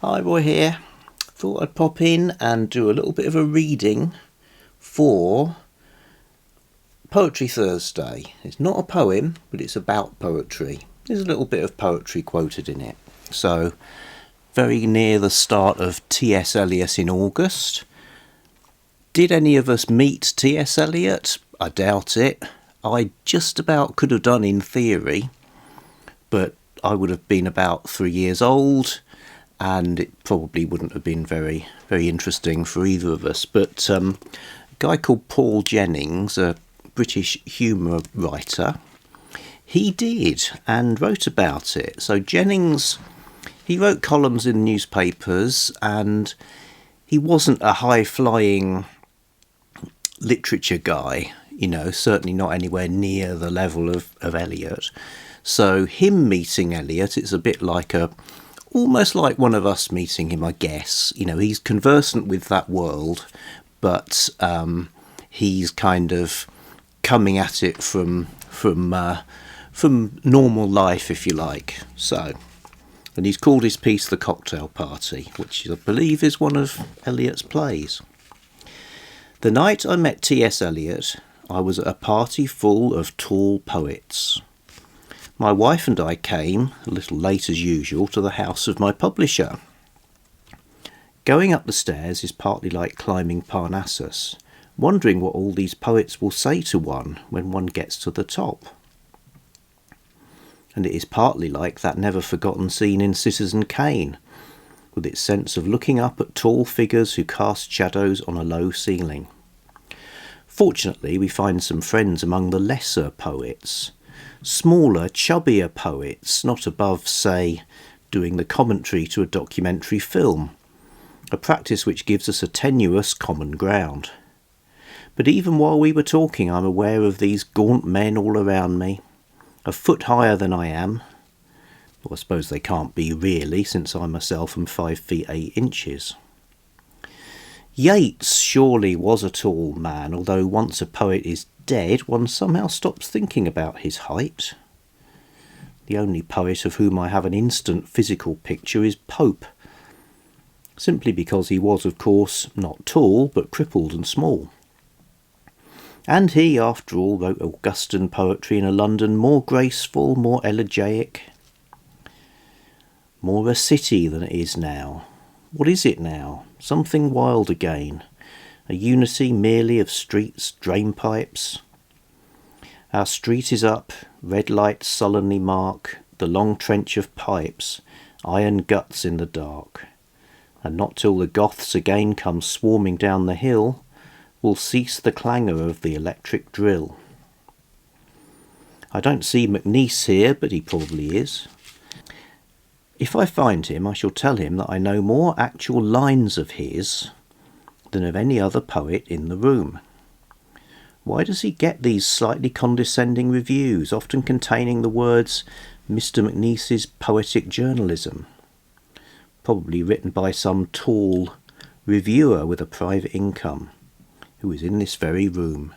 Hi, Roy here. Thought I'd pop in and do a little bit of a reading for Poetry Thursday. It's not a poem, but it's about poetry. There's a little bit of poetry quoted in it. So, very near the start of T.S. Eliot in August. Did any of us meet T.S. Eliot? I doubt it. I just about could have done in theory, but I would have been about 3 years old, and it probably wouldn't have been very interesting for either of us. But a guy called Paul Jennings, a British humour writer, he did and wrote about it. So Jennings, he wrote columns in newspapers, and he wasn't a high-flying literature guy, certainly not anywhere near the level of Eliot. So him meeting Eliot, it's a bit like almost like one of us meeting him, I guess. He's conversant with that world, but he's kind of coming at it from normal life, if you like. So, and he's called his piece The Cocktail Party, which I believe is one of Eliot's plays. The night I met T.S. Eliot, I was at a party full of tall poets. My wife and I came, a little late as usual, to the house of my publisher. Going up the stairs is partly like climbing Parnassus, wondering what all these poets will say to one when one gets to the top. And it is partly like that never-forgotten scene in Citizen Kane, with its sense of looking up at tall figures who cast shadows on a low ceiling. Fortunately, we find some friends among the lesser poets, smaller, chubbier poets, not above, say, doing the commentary to a documentary film, a practice which gives us a tenuous common ground. But even while we were talking, I'm aware of these gaunt men all around me, a foot higher than I am. Well, I suppose they can't be really, since I myself am 5 feet 8 inches. Yeats surely was a tall man, although once a poet is dead, one somehow stops thinking about his height. The only poet of whom I have an instant physical picture is Pope, simply because he was, of course, not tall, but crippled and small. And he, after all, wrote Augustan poetry in a London more graceful, more elegiac, more a city than it is now. What is it now? Something wild again. A unity merely of streets, drainpipes. Our street is up, red lights sullenly mark the long trench of pipes, iron guts in the dark. And not till the Goths again come swarming down the hill will cease the clangour of the electric drill. I don't see McNeice here, but he probably is. If I find him, I shall tell him that I know more actual lines of his than of any other poet in the room. Why does he get these slightly condescending reviews, often containing the words Mr. McNeice's poetic journalism? Probably written by some tall reviewer with a private income, who is in this very room.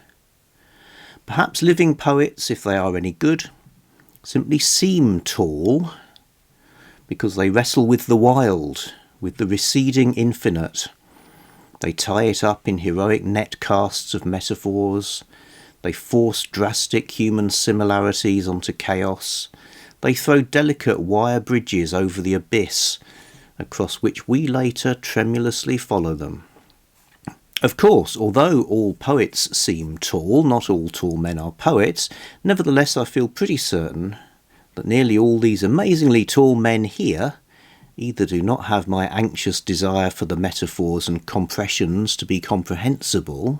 Perhaps living poets, if they are any good, simply seem tall because they wrestle with the wild, with the receding infinite. They tie it up in heroic netcasts of metaphors. They force drastic human similarities onto chaos. They throw delicate wire bridges over the abyss, across which we later tremulously follow them. Of course, although all poets seem tall, not all tall men are poets, nevertheless I feel pretty certain that nearly all these amazingly tall men here either do not have my anxious desire for the metaphors and compressions to be comprehensible,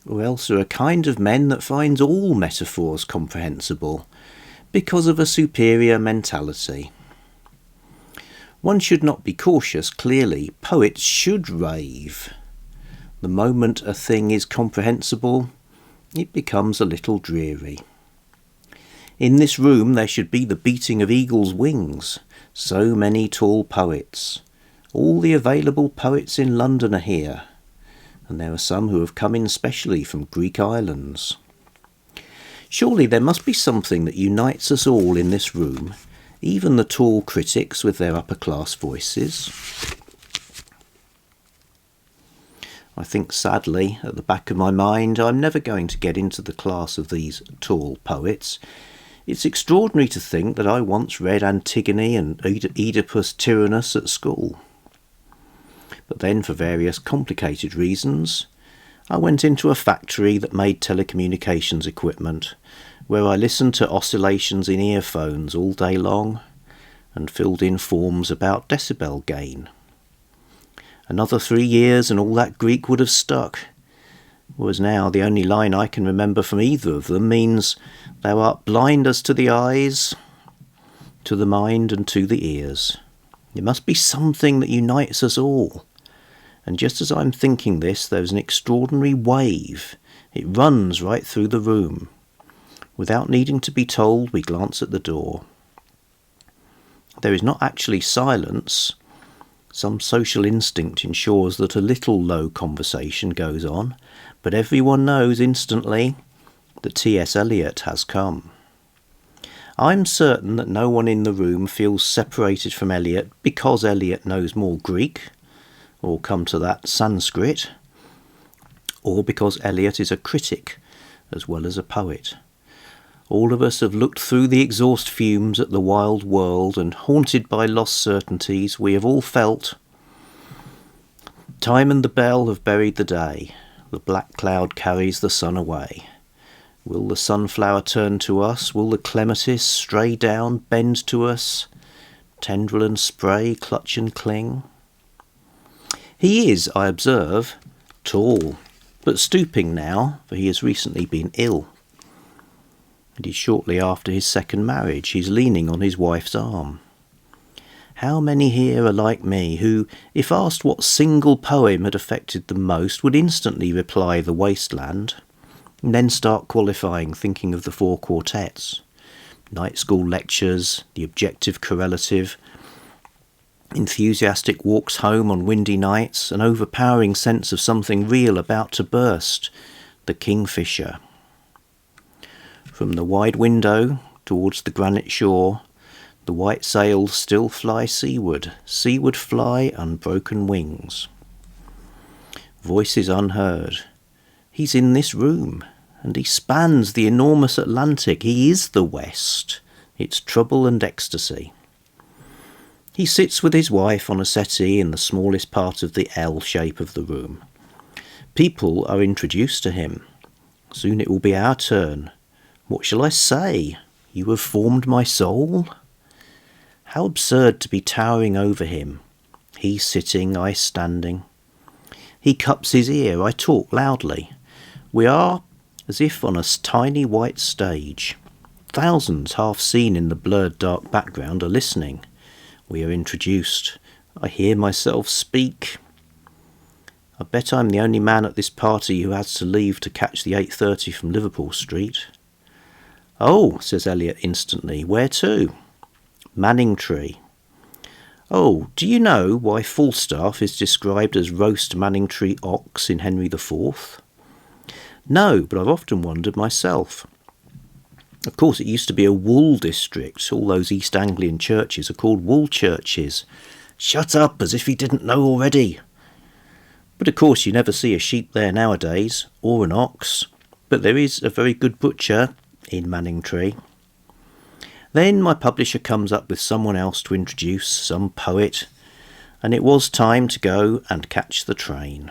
or else are a kind of men that finds all metaphors comprehensible because of a superior mentality. One should not be cautious, clearly. Poets should rave. The moment a thing is comprehensible, it becomes a little dreary. In this room there should be the beating of eagles' wings. So many tall poets. All the available poets in London are here, and there are some who have come in specially from Greek islands. Surely there must be something that unites us all in this room, even the tall critics with their upper-class voices. I think, sadly, at the back of my mind, I'm never going to get into the class of these tall poets. It's extraordinary to think that I once read Antigone and Oedipus Tyrannus at school. But then, for various complicated reasons, I went into a factory that made telecommunications equipment, where I listened to oscillations in earphones all day long and filled in forms about decibel gain. Another 3 years and all that Greek would have stuck, whereas now the only line I can remember from either of them means "Thou art blind as to the eyes, to the mind and to the ears." There must be something that unites us all. And just as I'm thinking this, there's an extraordinary wave. It runs right through the room. Without needing to be told, we glance at the door. There is not actually silence. Some social instinct ensures that a little low conversation goes on, but everyone knows instantly that T.S. Eliot has come. I'm certain that no one in the room feels separated from Eliot because Eliot knows more Greek, or come to that Sanskrit, or because Eliot is a critic as well as a poet. All of us have looked through the exhaust fumes at the wild world, and haunted by lost certainties, we have all felt. Time and the bell have buried the day. The black cloud carries the sun away. Will the sunflower turn to us? Will the clematis stray down, bend to us? Tendril and spray clutch and cling. He is, I observe, tall, but stooping now, for he has recently been ill. It is shortly after his second marriage. He's leaning on his wife's arm. How many here are like me, who, if asked what single poem had affected them most, would instantly reply The Wasteland, and then start qualifying, thinking of the 4 quartets, night school lectures, the objective correlative, enthusiastic walks home on windy nights, an overpowering sense of something real about to burst, the kingfisher. From the wide window towards the granite shore, the white sails still fly seaward, seaward fly unbroken wings. Voices unheard. He's in this room, and he spans the enormous Atlantic. He is the West, its trouble and ecstasy. He sits with his wife on a settee in the smallest part of the L shape of the room. People are introduced to him. Soon it will be our turn. What shall I say? You have formed my soul? How absurd to be towering over him. He sitting, I standing. He cups his ear, I talk loudly. We are as if on a tiny white stage. Thousands, half seen in the blurred dark background, are listening. We are introduced. I hear myself speak. I bet I'm the only man at this party who has to leave to catch the 8:30 from Liverpool Street. Oh, says Eliot instantly. Where to? Manningtree. Oh, do you know why Falstaff is described as roast Manningtree ox in Henry IV? No, but I've often wondered myself. Of course, it used to be a wool district. All those East Anglian churches are called wool churches. Shut up, as if he didn't know already. But of course you never see a sheep there nowadays, or an ox. But there is a very good butcher in Manningtree. Then my publisher comes up with someone else to introduce, some poet, and it was time to go and catch the train.